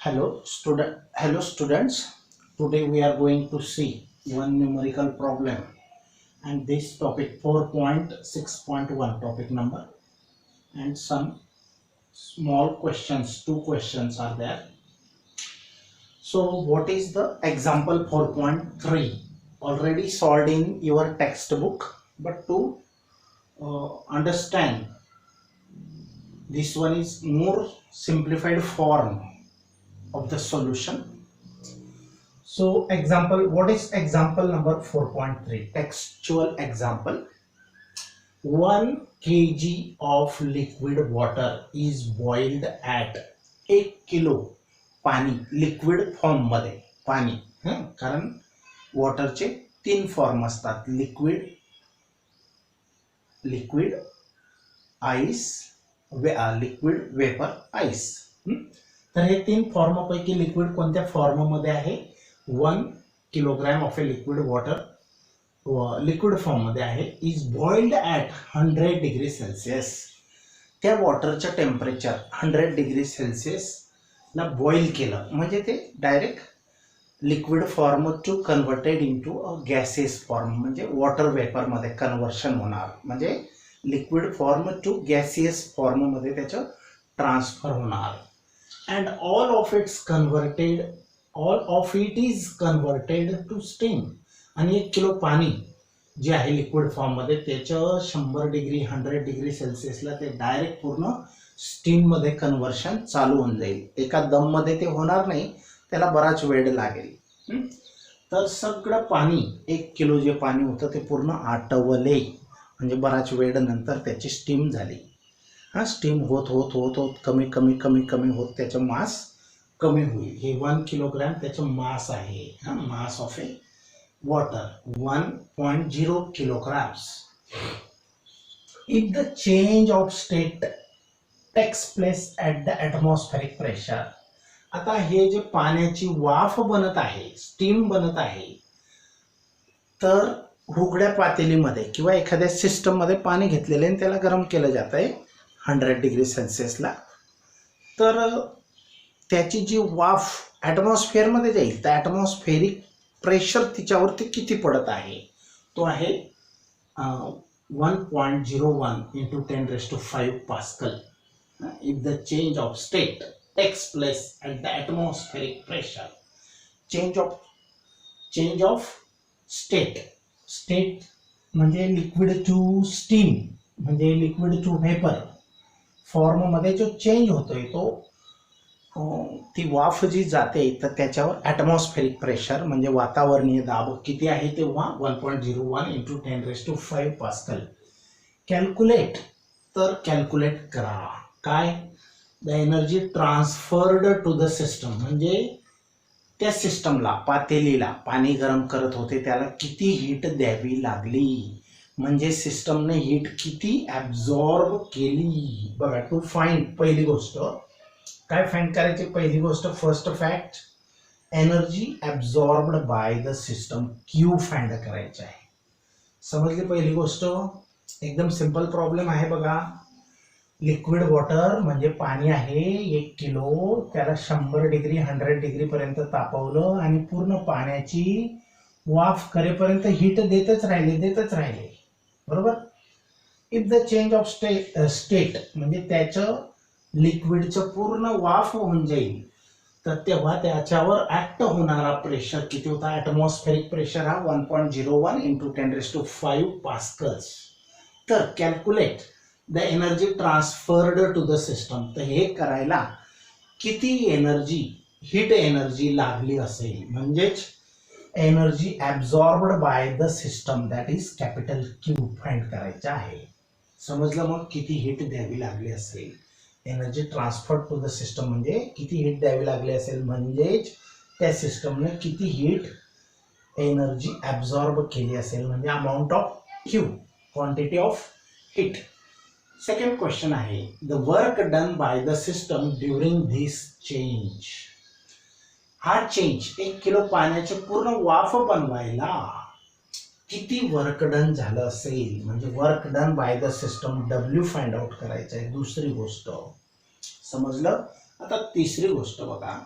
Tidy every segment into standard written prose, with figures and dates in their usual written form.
Hello students. Today we are going to see one numerical problem, and this topic 4.6.1 topic number, and some small questions. Two questions are there. So what is the example 4.3? Already solved in your textbook, but to understand this one is more simplified form of the solution. So example, what is example number 4.3? Textual example. 1 kg of liquid water is boiled at 1 kilo पाणी liquid form मध्ये पाणी कारण वॉटरचे 3 form असतात liquid liquid ice liquid vapour ice तर हे 3 form पैकी liquid कोणत्या form मध्ये आहे 1 kilogram of a liquid water liquid form मध्ये आहे is boiled at 100 degree Celsius त्या वॉटरचं टेम्परेचर 100 डिग्री सेल्सिअस ला बॉईल केलं म्हणजे ते direct liquid form to converted into a gases form म्हणजे वॉटर वेपर मध्ये कन्वर्शन होणार म्हणजे liquid form to gaseous form मध्ये त्याचं ट्रान्सफर होणार and all of it is converted to steam आणि 1 किलो पाणी जे आहे लिक्विड फॉर्म मध्ये त्याचं 100 डिग्री 100 डिग्री सेल्सिअसला ते डायरेक्ट पूर्ण स्टीम मध्ये कन्वर्शन चालू होऊन जाईल एका दम मध्ये ते होणार नाही त्याला बराच वेळ लागेल तर सगळं पाणी 1 किलो जे पाणी होतं ते पूर्ण आटवले म्हणजे बराच वेळ नंतर त्याची स्टीम झाली स्टीम होत होत होत होत कमी कमी कमी कमी होत त्याचं मास कमी होईल हे 1 किलोग्राम त्याचं मास आहे mass of A water 1.0 kilograms. If the change of state takes place at the atmospheric pressure आता हे जे पाण्याची वाफ बनत आहे स्टीम बनत आहे तर उघड्या पातेलीमध्ये किंवा एखाद्या सिस्टम मध्ये पाणी घेतलेले आणि त्याला गरम केलं जात आहे 100 डिग्री सेल्सिअसला तर त्याची जी वाफ ॲटमॉस्फिअर मध्ये जाईल तर ॲटमॉस्फेरिक प्रेशर तिच्यावरती किती पडत आहे तो आहे 1.01 into 10⁵ pascal if the change of state takes place at the atmospheric pressure change of state म्हणजे लिक्विड टू स्टीम म्हणजे लिक्विड टू व्हेपर फॉर्म मध्ये जो चेंज होतोय तो ती वाफ जी जाते तर त्याच्यावर ॲटमॉस्फेरिक प्रेशर म्हणजे वातावरणीय दाब किती आहे तेव्हा 1.01 into 10⁵ पास्कल कॅल्क्युलेट तर कॅल्क्युलेट करा काय the energy transferred to the system म्हणजे त्या सिस्टमला पातेलीला पाणी गरम करत होते त्याला किती हीट द्यावी लागली म्हणजे सिस्टमने हीट किती ॲब्झॉर्ब केली बघा टू फाइंड पहिली गोष्ट काय फाइंड करायची पहिली गोष्ट first fact energy absorbed by the system Q find करायची आहे समजली पहिली गोष्ट एकदम सिंपल प्रॉब्लेम आहे बघा लिक्विड वॉटर म्हणजे पाणी आहे 1 किलो त्याला 100 डिग्री 100 डिग्री पर्यंत तापवलं आणि पूर्ण पाण्याची वाफ करेपर्यंत हीट देतच राहिले बरोबर if the change of state म्हणजे त्याचं लिक्विडचं पूर्ण वाफ होऊन जाईल तर तेव्हा त्याच्यावर ऍक्ट होणारा प्रेशर किती होता ॲटमॉस्फेरिक प्रेशर हा 1.01 into 10⁵ पास्कल्स तर calculate the energy transferred to the system तर हे करायला किती एनर्जी हीट एनर्जी लागली असेल म्हणजेच energy absorbed by the system that is capital Q find करायचं आहे समजलं मग किती हीट द्यावी लागली असेल energy transfer to the system म्हणजे किती हीट द्यावी लागली असेल म्हणजेच त्या सिस्टमने किती हीट एनर्जी ॲब्झॉर्ब केली असेल म्हणजे amount of Q quantity of heat second question आहे the work done by the system during this change हा चेंज 1 किलो पाण्याचे पूर्ण वाफ बनवायला किती वर्क डन झालं असेल म्हणजे work done by the system W find out करायचं आहे दुसरी गोष्ट समजलं आता तिसरी गोष्ट बघा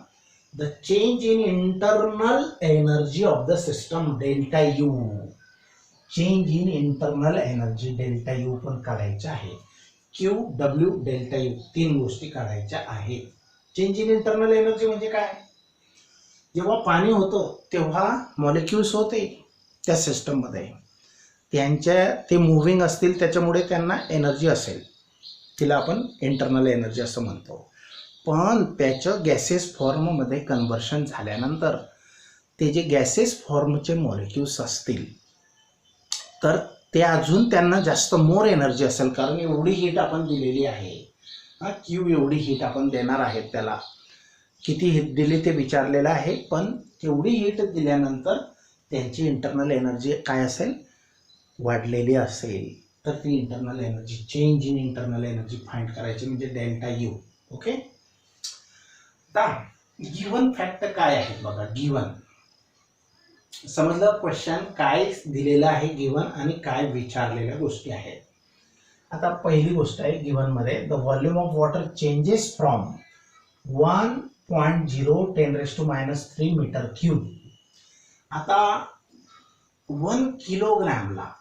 the change in internal energy of the system delta U. Change in internal energy delta U पण काढायचं आहे. क्यू डब्ल्यू डेल्टा यू 3 गोष्टी काढायच्या आहेत. चेंज इन इंटरनल एनर्जी म्हणजे काय? जेव्हा पाणी होतं तेव्हा मॉलिक्युल्स होते त्या सिस्टममध्ये, ते मुव्हिंग असतील त्याच्यामुळे त्यांना एनर्जी असेल, तिला आपण इंटरनल एनर्जी असं म्हणतो. पण त्याचं गॅसेस फॉर्ममध्ये कन्व्हर्शन झाल्यानंतर ते जे गॅसेस फॉर्मचे मॉलिक्युल्स असतील तर ते अजून त्यांना जास्त मोर एनर्जी असेल, कारण एवढी हीट आपण दिलेली आहे. क्यू एवढी हीट आपण देणार आहेत त्याला. किती हीट दिली ते विचारलेलं आहे, पण तेवढी हीट दिल्यानंतर त्यांची इंटरनल एनर्जी काय असेल? वाढलेली असेल. तर ती internal energy, change in internal energy find करायची म्हणजे डेल्टा यू. ओके. आता गिवन फॅक्ट काय आहे बघा. गिवन समजलं क्वेश्चन काय दिलेलं आहे गिवन आणि काय विचारलेल्या गोष्टी आहेत. आता पहिली गोष्ट आहे गिवन मध्ये, the volume of water changes from 1.0 10⁻³ metre cube. आता 1 किलोग्रॅमला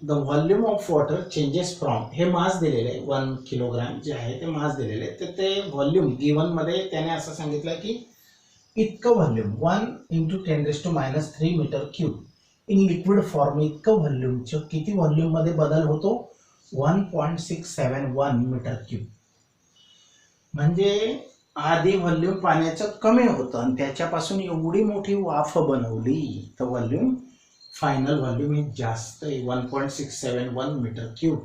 the volume of water changes from, हे मास दिलेले आहे 1 किलोग्रॅम जे आहे ते मास दिलेले आहे. तर ते व्हॉल्यूम गिवन मध्ये त्याने असं सांगितलं की इतकं volume 1 × 10⁻³ metre cube in liquid form. इतकं व्हॉल्यूमचं किती व्हॉल्यूम मध्ये बदल होतो? 1.671 मीटर क्यूब. म्हणजे आधी व्हॉल्यूम पाण्याचं कमी होतं आणि त्याच्यापासून एवढी मोठी वाफ बनवली तर व्हॉल्यूम, फायनल व्हॉल्यूम हे जास्त आहे 1.671 मीटर क्यूब.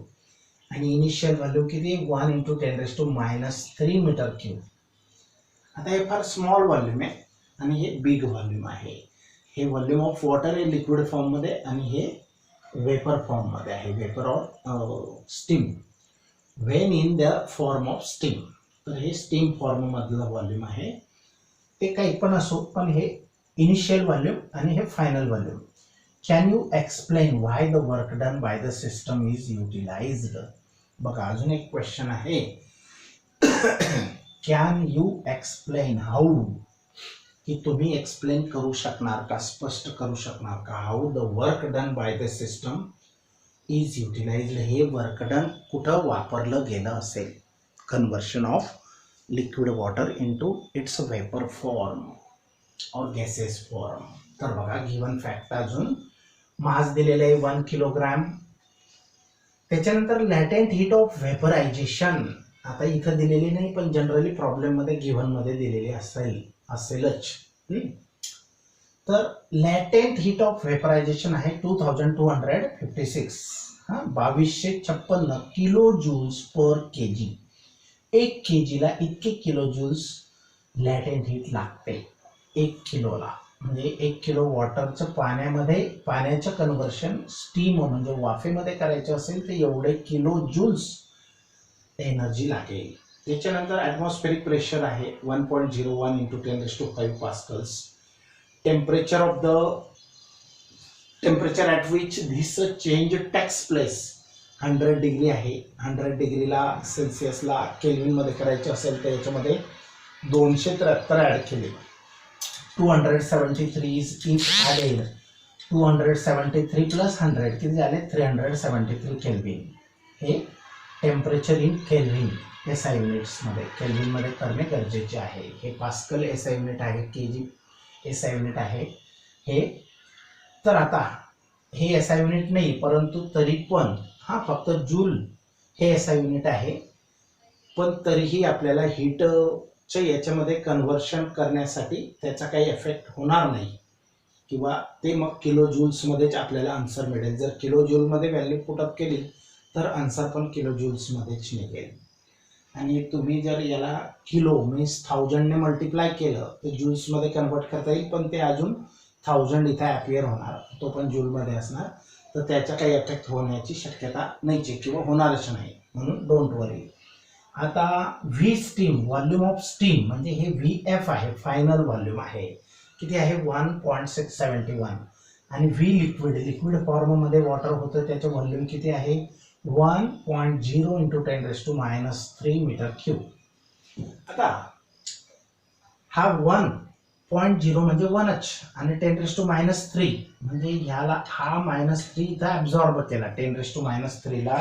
आणि इनिशियल व्हॉल्यूम किती? 1 × 10⁻³ मीटर क्यूब. आता हे फार स्मॉल व्हॉल्यूम आहे आणि हे बिग व्हॉल्यूम आहे. हे व्हॉल्यूम ऑफ वॉटर आहे लिक्विड फॉर्म मध्ये आणि हे वेपर फॉर्म मध्ये आहे, vapour of steam, when in the form of steam. तर हे स्टीम फॉर्म मधलं व्हॉल्यूम आहे. ते काही पण असो, पण हे इनिशियल व्हॉल्यूम आणि हे final volume. Can you explain why the work done by the system is utilised. बघा अजून एक क्वेश्चन आहे. कॅन यू एक्सप्लेन, हाऊ, की तुम्ही एक्सप्लेन करू शकणार का, स्पष्ट करू शकणार का, how the work done by the system is utilised. हे वर्क डन कुठं वापरलं गेलं असेल? Conversion of liquid water into its vapour form or gases form. तर बघा गिवन फॅक्ट अजून मास दिलेलं आहे 1 किलोग्रॅम. त्याच्यानंतर लॅटेंट हीट ऑफ वेपरायझेशन. आता इथं दिलेली नाही, पण जनरली प्रॉब्लेम मध्ये गिवन मध्ये दिलेली असेलच. तर लॅटेंट हीट ऑफ वेपरायझेशन आहे 2256, 2256 किलो जूल्स पर केजी. 1 केजीला इतके किलो जूल्स लॅटेंट हीट लागते 1 किलोला. म्हणजे 1 किलो वॉटरचं पाण्याचं कन्व्हर्शन स्टीम म्हणजे वाफेमध्ये करायचं असेल तर एवढे किलो जूल्स एनर्जी लागेल. त्याच्यानंतर ॲटमॉस्फेरिक प्रेशर आहे 1.01 × 10⁵ pascals. Temperature at which this change takes place 100 degree आहे. 100 डिग्रीला सेल्सिअसला केल्विनमध्ये करायचं असेल तर याच्यामध्ये 273 ॲड केले. 273 इफ ॲडेड 273 + 100 किती झाले? 373 केल्विन. हे टेम्परेचर इन केल्विन SI युनिट्समध्ये, केल्विनमध्ये करणे गरजेचे आहे. हे पास्कल SI युनिट आहे, केजी SI युनिट आहे हे. तर आता हे SI युनिट नाही, परंतु तरी पण फक्त जूल हे SI युनिट आहे. पण तरीही आपल्याला हीटच्या याच्यामध्ये कन्व्हर्शन करण्यासाठी त्याचा काही इफेक्ट होणार नाही, किंवा ते मग किलो जूल्समध्येच आपल्याला आन्सर मिळेल. जर किलो जूलमध्ये व्हॅल्यू पुटअप केली तर आन्सर पण किलो जूल्समध्येच निघेल. आणि तुम्ही जर याला किलो मीन्स 1000ने मल्टिप्लाय केलं तर जूल्समध्ये कन्वर्ट करता येईल, पण ते अजून 1000 इथे अपियर होणार, तो पण जूलमध्ये असणार. तर त्याचा काही इफेक्ट होण्याची शक्यता नाहीची किंवा होणारच नाही, म्हणून डोंट वरी. आता V steam, volume of steam म्हणजे हे VF आहे, फायनल व्हॉल्यूम आहे. किती आहे? 1.671. आणि व्ही लिक्विड फॉर्ममध्ये वॉटर होतं त्याचं व्हॉल्यूम किती आहे? 1.0 इंटू 10⁻³ मीटर क्यूब. आता हा 1.0 म्हणजे 1च आणि 10⁻³ म्हणजे ह्याला हा -3 इथं ऍब्झॉर्ब केला. 10⁻³ ला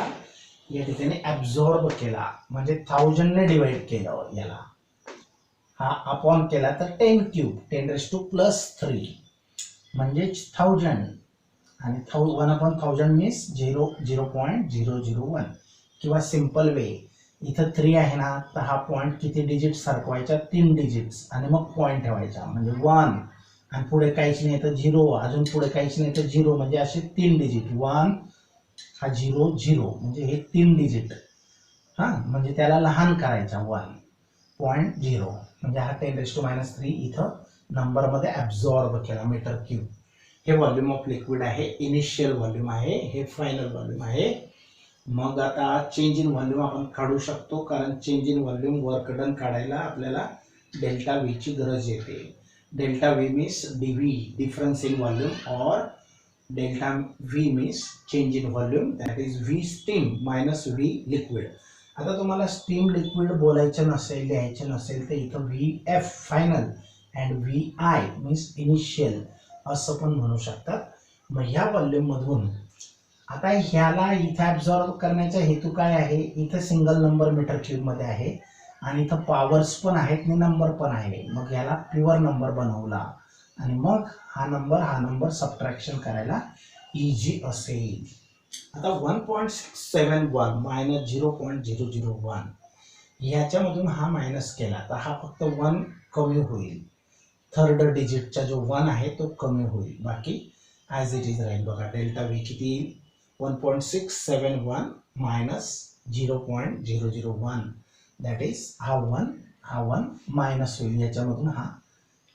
या ठिकाणी ऍब्झॉर्ब केला म्हणजे 1000 ने डिवाइड केलं. याला हा अपॉन केला तर 10³ 10⁻³ म्हणजे 1000 आणि 1/1000 मीन्स 0.001 किंवा सिंपल वे इथं 3 आहे ना तर हा पॉइंट किती डिजिट सरकवायचा 3 डिजिट्स आणि मग पॉइंट ठेवायचा म्हणजे 1 आणि पुढे काहीच नाही तर 0 अजून पुढे काहीच नाही तर 0 म्हणजे असे 3 डिजिट 1 हा 0 0 म्हणजे हे 3 डिजिट हा म्हणजे त्याला लहान करायचा 1.0 म्हणजे हा 10⁻³ इथं नंबर मध्ये ऍब्झॉर्ब केला मीटर क्यूब. हे व्हॉल्यूम ऑफ लिक्विड आहे. इनिशियल व्हॉल्यूम आहे. हे फायनल व्हॉल्यूम आहे. मग आता चेंज इन व्हॉल्यूम आपण काढू शकतो कारण change in volume work done काढायला आपल्याला डेल्टा व्ही ची गरज येते. Delta V means DV difference in volume or delta V means change in volume that is V steam minus V liquid. आता तुम्हाला स्टीम लिक्विड बोलायचं नसेल लिहायचं नसेल तर इथं V F final and V I means initial असं पण म्हणू शकतात. मग ह्या व्हॉल्यूम मधून आता ह्याला इथे ऍब्झॉर्ब करण्याचा हेतू काय आहे. इथं सिंगल नंबर मीटर क्यूब मध्ये आहे आणि इथं पॉवर्स पण आहेत आणि नंबर पण आहे. मग ह्याला प्युअर नंबर बनवला आणि मग हा नंबर सबट्रॅक्शन करायला इझी असेल. आता 1.671 मायनस 0.001 ह्याच्यामधून हा मायनस केला तर हा फक्त 1 कमी होईल. थर्ड डिजिटचा जो 1 आहे तो कमी होईल. बाकी ॲज इट इज राहील. बघा डेल्टा व्ही किती 1.671 मायनस 0.001 दॅट इज हा 1 मायनस होईल याच्यामधून हा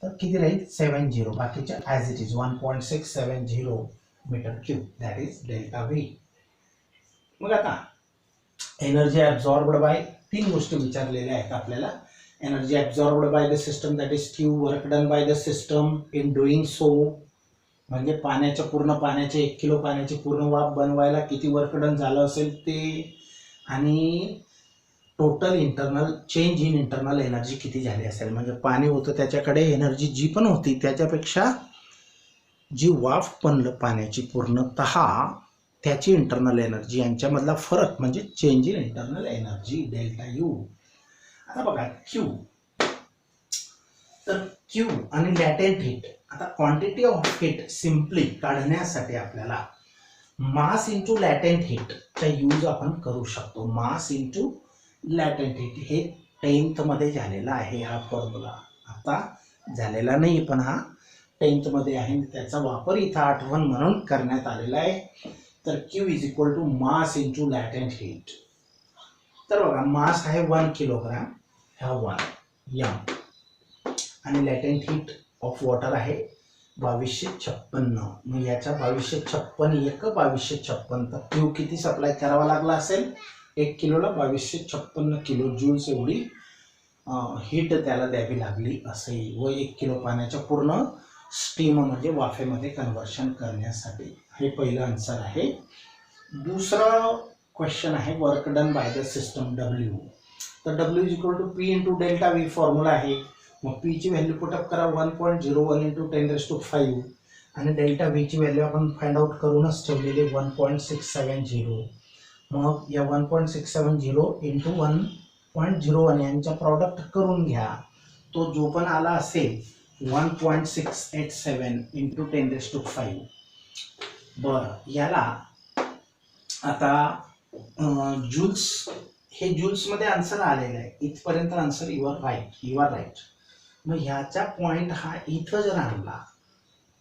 तर किती राहील 70. बाकीच्या as it is 1.670 metre cube that is delta V. मग आता एनर्जी ॲब्झॉर्ब्ड बाय 3 गोष्टी विचारलेल्या आहेत आपल्याला. Energy absorbed by the system that is Q. Work done by the system in doing so म्हणजे पाण्याचे 1 किलो पाण्याची पूर्ण वाफ बनवायला किती वर्क डन झालं असेल ते आणि total internal change in internal energy किती झाली असेल. म्हणजे पाणी होतं त्याच्याकडे एनर्जी जी पण होती त्याच्यापेक्षा जी वाफ बनलं पाण्याची पूर्णतः त्याची इंटरनल एनर्जी यांच्यामधला फरक म्हणजे change in internal energy delta U. आता बघा क्यू तर क्यू आणि लॅटेंट हीट. आता क्वांटिटी ऑफ हीट सिम्पली काढण्यासाठी आपल्याला मास इंटू लॅटेंट हीट चा यूज आपण करू शकतो. मास इंटू लॅटेंट हीट हे 10th मध्ये झालेला आहे हा फॉर्म्युला. आता झालेला नाही पण हा 10th मध्ये आहे त्याचा वापर इथं आठवण म्हणून करण्यात आलेला आहे. तर Q is equal to mass into latent heat. तर बघा मास आहे 1 किलोग्राम हा 1 m आणि लॅटेंट हीट ऑफ वॉटर आहे 2256. मग याच्या 2256 एक 2256 तर क्यू किती सप्लाय करावा लागला असेल 1 किलोला 2256 किलो जूल्स एवढी हीट त्याला द्यावी लागली असेल व 1 किलो पाण्याच्या पूर्ण स्टीम म्हणजे वाफेमध्ये कन्व्हर्शन करण्यासाठी. हे पहिलं आन्सर आहे. दुसरं क्वेश्चन आहे work done by the system W. तर W is equal to P into delta V formula आहे. मग P ची व्हॅल्यू पुटअप करा 1.01 इंटू 10⁵ आणि डेल्टा व्ही ची व्हॅल्यू आपण फाइंड आउट करूनच ठेवलेली 1.670. मग या 1.670 इंटू 1.01 यांच्या प्रॉडक्ट करून घ्या. तो जो पण आला असेल 1.687 इंटू 10⁵. बरं याला आता जूल्स हे जूल्स मध्ये आन्सर आलेलं आहे. इथपर्यंत आन्सर यू आर राईट. मग ह्याचा पॉइंट हा इथं जर आणला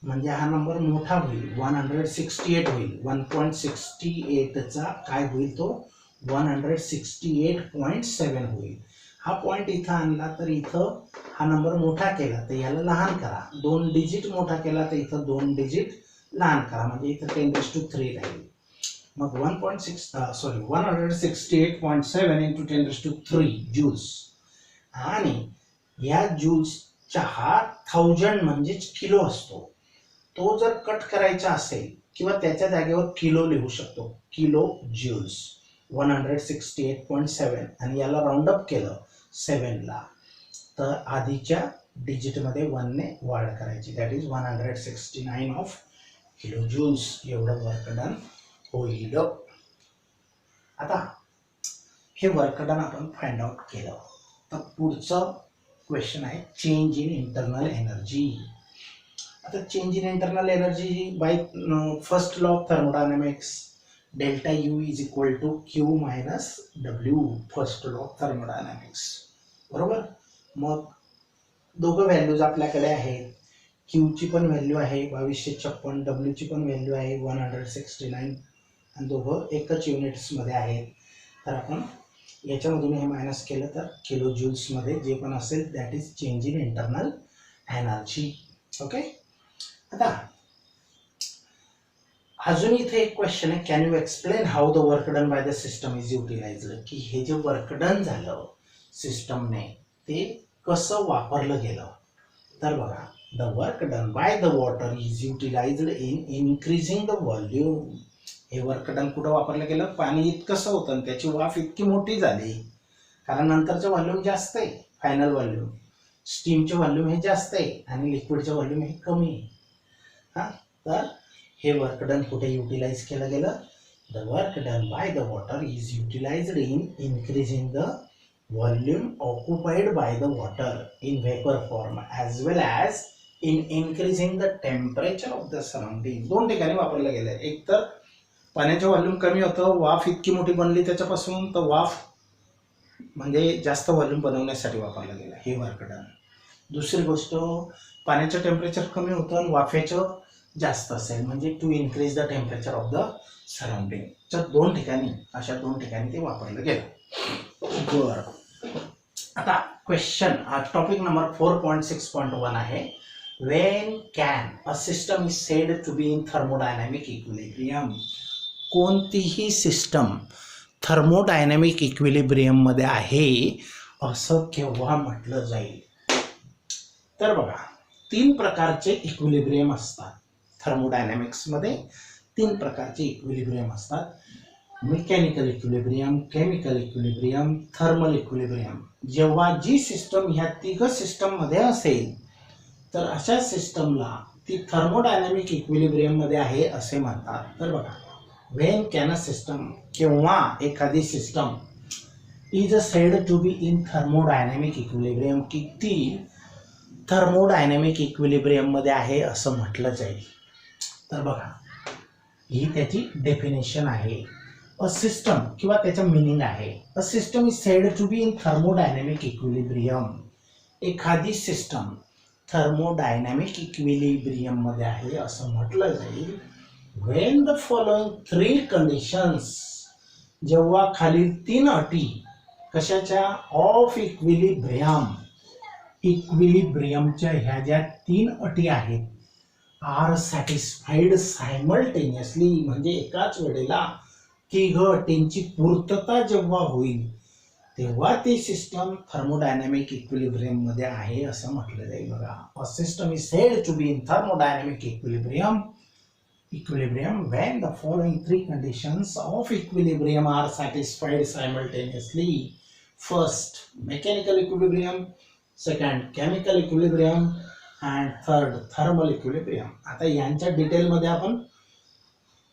म्हणजे हा नंबर मोठा होईल 168 होईल. 1.68 चा काय होईल तो 168.7 होईल. हा पॉइंट इथं आणला तर इथं हा नंबर मोठा केला तर याला लहान करा. 2 डिजिट मोठा केला तर इथं 2 डिजिट लहान करा म्हणजे इथं 10⁻³ राहील. मग 168.7 इंटू 10⁻³ जूल्स आणि या जूल्सचा हा 1000 म्हणजेच किलो असतो. तो जर कट करायचा असेल किंवा त्याच्या जागेवर किलो लिहू शकतो, किलो ज्यूल्स 168.7 आणि याला राऊंड अप केलं 7ला तर आधीच्या डिजिटमध्ये 1ने वाढ करायची, that is 169 of kilo joules एवढं वर्क डन होईल. आता हे वर्क डन आपण फाइंड आउट केलं तर पुढचं क्वेश्चन आहे चेंज इन इंटरनल एनर्जी. आता change in internal energy by first law of thermodynamics delta U is equal to Q minus W, first law of thermodynamics. बरोबर. मग दोघं व्हॅल्यूज आपल्याकडे आहेत. क्यूची पण व्हॅल्यू आहे 2256, डब्ल्यूची पण व्हॅल्यू आहे 169 आणि दोघं एकच युनिट्समध्ये आहेत. तर आपण याच्यामधून हे मायनस केलं तर किलो ज्यूल्समध्ये जे पण असेल that is change in internal energy. Okay. आता अजून इथे एक क्वेश्चन आहे, can you explain how the work done by the system is utilised, की हे जे वर्क डन झालं सिस्टमने ते कसं वापरलं गेलं. तर बघा, the work done by the water is utilised in increasing the volume. हे वर्क डन कुठं वापरलं गेलं, पाणी इतकंसं होतं आणि त्याची वाफ इतकी मोठी झाली कारण नंतरचं व्हॉल्यूम जास्त आहे, फायनल व्हॉल्यूम स्टीमचे व्हॉल्यूम हे जास्त आहे आणि लिक्विडचं व्हॉल्यूम हे कमी आहे. हां, तर हे वर्क डन कुठे युटिलाइज केलं गेलं, the work done by the water is utilised in increasing the volume occupied by the water in vapour form as well as in increasing the temperature of the surrounding. दोन ठिकाणी वापरलं गेलं. एक तर पाण्याचं व्हॉल्यूम कमी होतं, वाफ इतकी मोठी बनली त्याच्यापासून, तर वाफ म्हणजे जास्त व्हॉल्यूम बनवण्यासाठी वापरलं गेलं हे वर्क डन. दुसरी गोष्ट, पाण्याचं टेम्परेचर कमी होतं आणि वाफेचं जास्त असेल म्हणजे to increase the temperature of the surrounding. तर दोन ठिकाणी, अशा दोन ठिकाणी ते वापरलं गेलं. बरं. आता क्वेश्चन टॉपिक नंबर 4.6.1 आहे, when can a system is said to be in thermodynamic equilibrium. कोणतीही सिस्टम थर्मोडायनामिक इक्विलिब्रियममध्ये आहे असं केव्हा म्हटलं जाईल. तर बघा, 3 प्रकारचे इक्विलिब्रियम असतात थर्मोडायनामिक्समध्ये. 3 प्रकारचे इक्विलिब्रियम असतात, mechanical equilibrium, chemical equilibrium, thermal equilibrium. जेव्हा जी सिस्टम ह्या 3 सिस्टममध्ये असेल तर अशा सिस्टमला ती थर्मोडायनामिक इक्विलिब्रियममध्ये आहे असे म्हणतात. तर बघा, व्हेन कॅन अ सिस्टम, केव्हा एखादी system is said to be in thermodynamic equilibrium, की ती थर्मोडायनामिक इक्विलिब्रियममध्ये आहे असं म्हटलं जाईल. तर बघा, ही त्याची डेफिनेशन आहे. अ सिस्टम किंवा त्याचं मिनिंग आहे, a system is said to be in thermodynamic equilibrium. एखादी सिस्टम थर्मोडायनामिक इक्विलिब्रियममध्ये आहे असं म्हटलं जाईल when the following 3 conditions, जेव्हा खालील 3 अटी कशाच्या, ऑफ इक्विलिब्रियम, इक्विलिब्रियमच्या ह्या ज्या 3 अटी आहेत आर सॅटिस्फाईड सायमल्टेनियसली, म्हणजे एकाच वेळेला 3 अटींची पूर्तता जेव्हा होईल तेव्हा ती सिस्टम थर्मोडायनामिक इक्विलिब्रियम मध्ये आहे असं म्हटलं जाईल. बघा, a system is said to be in thermodynamic equilibrium when the following 3 conditions of equilibrium are satisfied simultaneously. First, mechanical equilibrium, second, chemical equilibrium, and third, thermal equilibrium. आता यांच्या डिटेलमध्ये आपण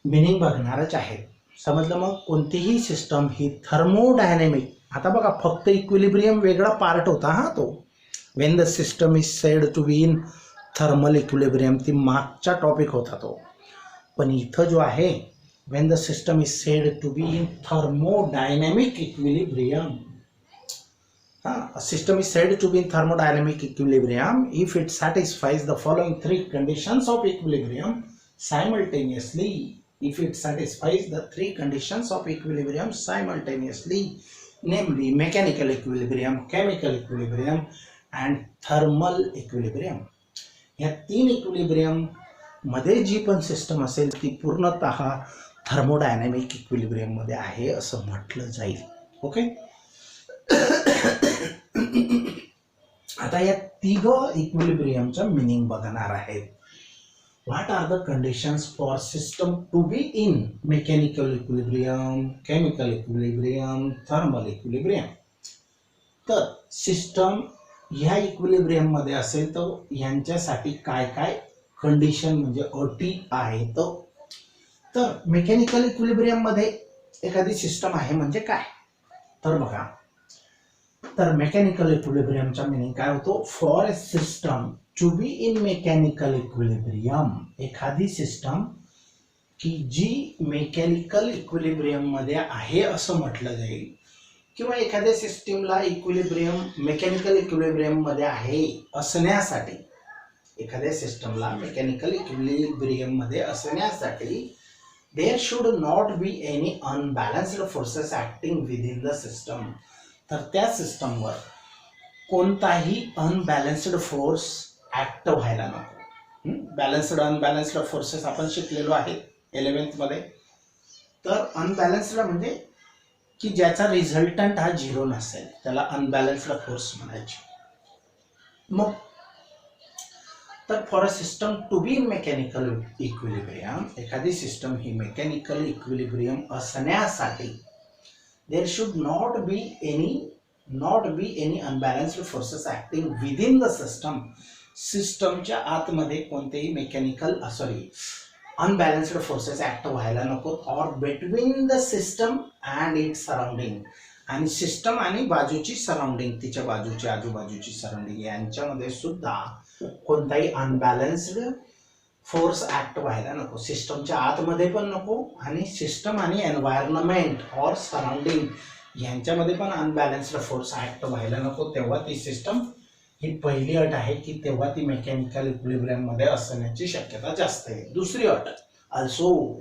मिनिंग बघणारच आहे. समजलं. मग कोणतीही सिस्टम ही थर्मोडायनामिक, आता बघा फक्त इक्विलिब्रियम वेगळा पार्ट होता हा तो, when the system is said to be in thermal equilibrium, ती मागचा टॉपिक होता तो. पण इथं जो आहे, when the system is said to be in thermodynamic equilibrium, a system is said to be in thermodynamic equilibrium if it satisfies the following 3 conditions of equilibrium simultaneously. If it satisfies the 3 conditions of equilibrium simultaneously, namely mechanical equilibrium, chemical equilibrium, and thermal equilibrium. या 3 equilibrium मध्ये जी पण system असेल ती पूर्णतः thermodynamic equilibrium मध्ये आहे असं म्हटलं जाईल. ओके. आता या 3 इक्विलिब्रियमचं मिनिंग बघणार आहेत. What are the conditions for system to be in mechanical equilibrium, chemical equilibrium, thermal equilibrium? तर सिस्टम ह्या इक्विलिब्रियम मध्ये असेल तर यांच्यासाठी काय काय कंडिशन म्हणजे अटी आहेत. तर मेकॅनिकल इक्विलिब्रियम मध्ये एखादी सिस्टम आहे म्हणजे काय, तर बघा, तर मेकॅनिकल इक्विलिब्रियमचा मीनिंग काय होतो, for a system to be in mechanical equilibrium, एखादी सिस्टम की जी मेकॅनिकल इक्विलिब्रियम मध्ये आहे असं म्हटलं जाईल, किंवा एखाद्या सिस्टीमला इक्विलिब्रियम मेकॅनिकल इक्विलिब्रियम मध्ये आहे असण्यासाठी, एखाद्या सिस्टमला मेकॅनिकल इक्विलिब्रियम मध्ये असण्यासाठी there should not be any unbalanced forces acting within the system, तर त्या सिस्टमवर कोणताही अनबॅलन्स्ड फोर्स ऍक्ट व्हायला नको. बॅलन्स्ड अनबॅलन्स्ड फोर्सेस आपण शिकलेलो आहे 11th मध्ये. तर अनबॅलन्स्ड म्हणजे की ज्याचा रिझल्टंट हा झिरो नसेल त्याला अनबॅलन्स्ड फोर्स म्हणायचे. मग तर for a system to be in mechanical equilibrium, एखादी सिस्टम ही मेकॅनिकल इक्विलिब्रियम असण्यासाठी there should not be any unbalanced forces acting within the system, सिस्टमच्या आतमध्ये कोणतेही मेकॅनिकल अनबॅलन्स्ड फोर्सेस ऍक्ट व्हायला नको, or between the system and its surrounding, आणि system आणि बाजूची सराउंडिंग, तिच्या बाजूची आजूबाजूची सराउंडिंग यांच्यामध्ये सुद्धा कोणताही अनबॅलन्स्ड फोर्स ऍक्ट व्हायला नको. सिस्टमच्या आतमध्ये पण नको आणि सिस्टम आणि एन्व्हायरमेंट ऑर सराउंडिंग यांच्यामध्ये पण अनबॅलन्स्ड फोर्स ऍक्ट व्हायला नको. तेव्हा ती सिस्टम, ही पहिली अट आहे की तेव्हा ती मेकॅनिकल इक्विलिब्रियम मध्ये असण्याची शक्यता जास्त आहे. दुसरी अट, also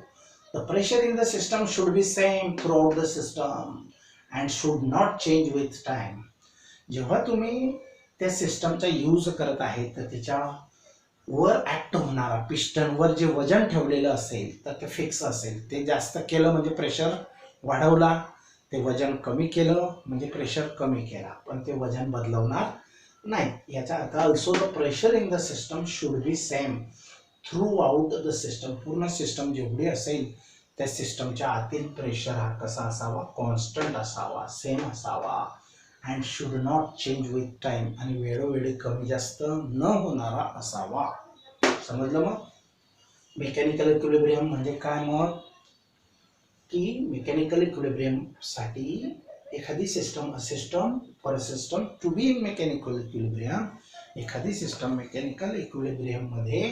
the pressure in the system should be same throughout the system and should not change with time. जेव्हा तुम्ही त्या सिस्टमचा यूज करत आहे तर त्याच्या वर ऍक्ट होणारा पिस्टनवर जे वजन ठेवलेलं असेल तर ते फिक्स असेल. ते जास्त केलं म्हणजे प्रेशर वाढवला, ते वजन कमी केलं म्हणजे प्रेशर कमी केला, पण ते वजन बदलवणार नाही. याचा अर्थ also the pressure in the system should be same through out the system. पूर्ण सिस्टम जेवढी असेल त्या सिस्टमच्या आतील प्रेशर हा कसा असावा, कॉन्स्टंट असावा, सेम असावा, and should not change with time, आणि वेळोवेळी कमी जास्त न होणारा असावा. समजलं? मग मेकॅनिकल इक्विलिब्रियम म्हणजे काय, मग की मेकॅनिकल इक्विलिब्रियम साठी एखादी system for a system to be in mechanical equilibrium, एखादी सिस्टम मेकॅनिकल इक्विलिब्रियम मध्ये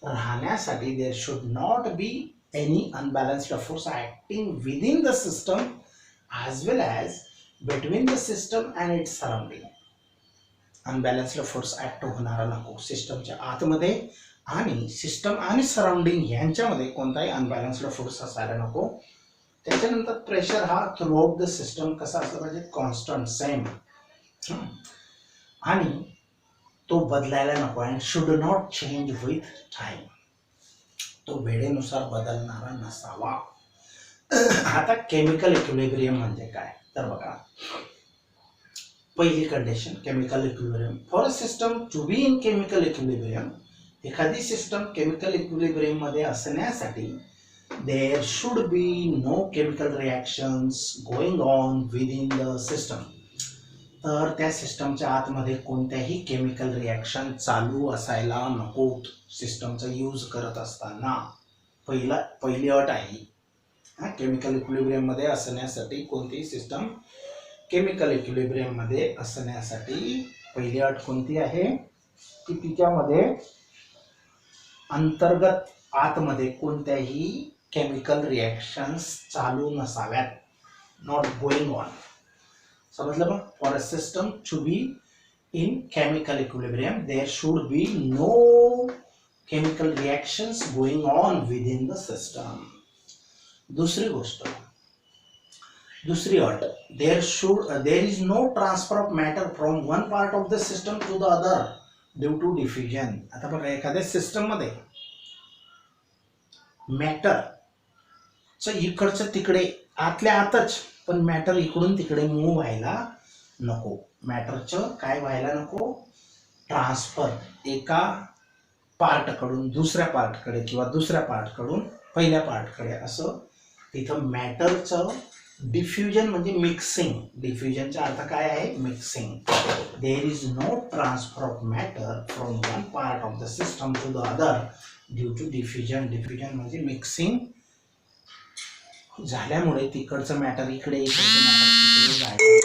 राहण्यासाठी there should not be any unbalanced force acting within the system as well as between the system and its surrounding. Unbalanced force act होणारा नको सिस्टमच्या आतमध्ये, आणि system आणि surrounding यांच्यामध्ये कोणताही अनबॅलन्स्ड फोर्स असायला नको. त्याच्यानंतर प्रेशर हा थ्रूआउट द सिस्टम कसा असला पाहिजे, कॉन्स्टंट, सेम, आणि तो बदलायला नको. And should not change with time, तो वेळेनुसार बदलणारा नसावा. आता केमिकल इक्विलिब्रियम म्हणजे काय, तर बघा, पहिली condition chemical equilibrium. For a system to be in chemical equilibrium, एखादी सिस्टम केमिकल इक्विलिब्रियम मध्ये असण्यासाठी there should be no chemical reactions going on within the system. तर त्या सिस्टमच्या आतमध्ये कोणत्याही केमिकल रिॲक्शन चालू असायला नकोत सिस्टमचा यूज करत असताना. पहिली अट आहे हा, केमिकल इक्विलिब्रियम मध्ये असण्यासाठी कोणतीही सिस्टम केमिकल इक्विलिब्रियम मध्ये असण्यासाठी पहिली अट कोणती आहे की तिच्यामध्ये अंतर्गत आतमध्ये कोणत्याही केमिकल रिॲक्शन्स चालू नसाव्यात, नॉट गोइंग ऑन. समजलं? मग for a system to be in chemical equilibrium there should be no chemical reactions going on within the system. दुसरी गोष्ट, दुसरी अट, there is no transfer of matter from one part of the system to the other due to diffusion. आता बघा, एखाद्या system मध्ये matter इकडचं तिकडे आतल्या आतच, पण मॅटर इकडून तिकडे मूव्ह व्हायला नको. मॅटरचं काय व्हायला नको, ट्रान्सफर एका पार्टकडून दुसऱ्या पार्टकडे किंवा दुसऱ्या पार्टकडून पहिल्या पार्टकडे असं तिथं मॅटरचं डिफ्युजन म्हणजे मिक्सिंग. डिफ्युजनचा अर्थ काय आहे? Mixing. There is no transfer of matter from one part of the system to the other due to diffusion. Diffusion म्हणजे मिक्सिंग झाल्यामुळे तिकडचं मॅटर इकडे, इकडचं मॅटर तिकडे जायचं.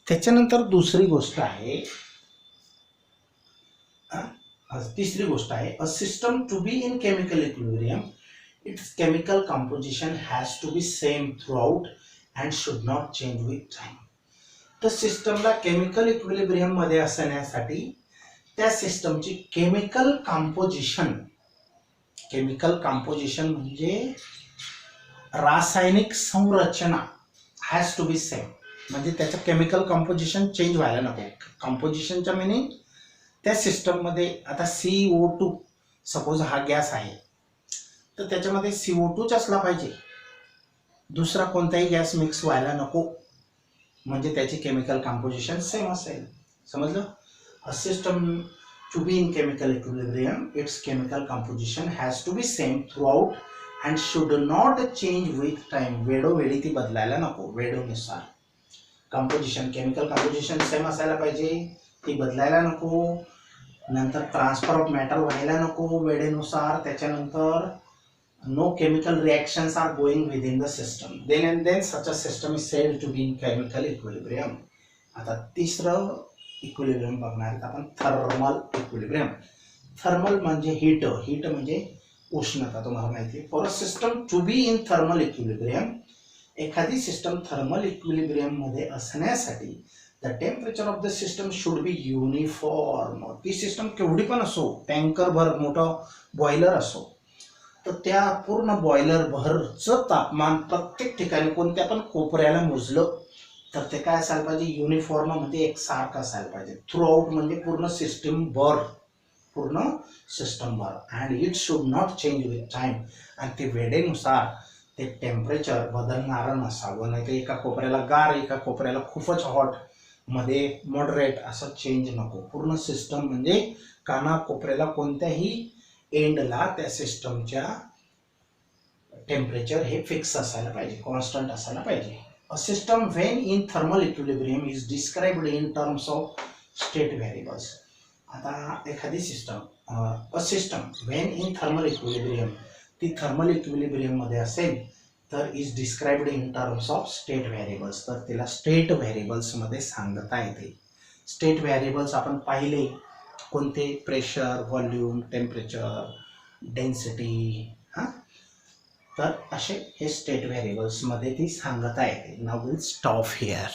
त्याच्यानंतर दुसरी गोष्ट आहे, तिसरी गोष्ट आहे, a system to be in chemical equilibrium its chemical composition has to be same throughout and should not change with time. तर सिस्टमला केमिकल इक्विलिब्रियम मध्ये असण्यासाठी त्या सिस्टमची केमिकल कंपोजिशन म्हणजे रासायनिक संरचना हॅज टू बी सेम. म्हणजे त्याचं केमिकल कंपोजिशन चेंज व्हायला नको. कंपोजिशनच्या मिनिंग त्या सिस्टममध्ये आता CO2 सपोज हा गॅस आहे तर त्याच्यामध्ये CO2च असला पाहिजे, दुसरा कोणताही गॅस मिक्स व्हायला नको, म्हणजे त्याची केमिकल कंपोजिशन सेम असेल. समजलं? A system to be in chemical equilibrium its chemical composition has to be same throughout and should not change with time. वेळोवेळी ती बदलायला नको, वेळेनुसार. कंपोजिशन, केमिकल कंपोजिशन सेम असायला पाहिजे, ती बदलायला नको. नंतर ट्रान्सफर ऑफ मॅटर व्हायला नको वेळेनुसार. त्याच्यानंतर no chemical reactions are going within the system. Then and then such a system is said to be in chemical equilibrium. आता तिसरं इक्विलिब्रियम बघणार आहेत आपण, थर्मल इक्विलिब्रियम. थर्मल म्हणजे हीट म्हणजे उष्णता, तुम्हाला माहिती आहे. For a system to be in thermal equilibrium, एखादी सिस्टम थर्मल इक्विलिब्रियम मध्ये असण्यासाठी the temperature of the system should be uniform. ती सिस्टम केवढी पण असो, टँकर भर मोठं बॉयलर असो, तर त्या पूर्ण बॉयलर भरचं तापमान प्रत्येक ठिकाणी कोणत्या पण कोपऱ्याला मोजलं तर ते काय असायला पाहिजे? युनिफॉर्म म्हणजे एकसारखं असायला पाहिजे. थ्रूआउट म्हणजे पूर्ण सिस्टम भर. And it should not change with time. आणि ते वेळेनुसार ते टेम्परेचर बदलणारं नसावं. नाही तर एका कोपऱ्याला गार, एका कोपऱ्याला खूपच हॉट, मध्ये मॉडरेट, असं चेंज नको. पूर्ण सिस्टम म्हणजे कानाकोपऱ्याला कोणत्याही एंडला त्या सिस्टमच्या टेम्परेचर हे फिक्स असायला पाहिजे, कॉन्स्टंट असायला पाहिजे. A system when in thermal equilibrium is described in terms of state variables. आता एखादी system, a system when in thermal equilibrium, ती थर्मल इक्विलिब्रियम मध्ये असेल तर is described in terms of state variables. तर तिला स्टेट व्हेरिएबल्स मध्ये सांगता येते. स्टेट व्हेरिएबल्स आपण पाहिले कोणते? Pressure, volume, temperature, density. तर असे हे स्टेट व्हेरिएबल्स मध्ये ती सांगता येते. Now will stop here.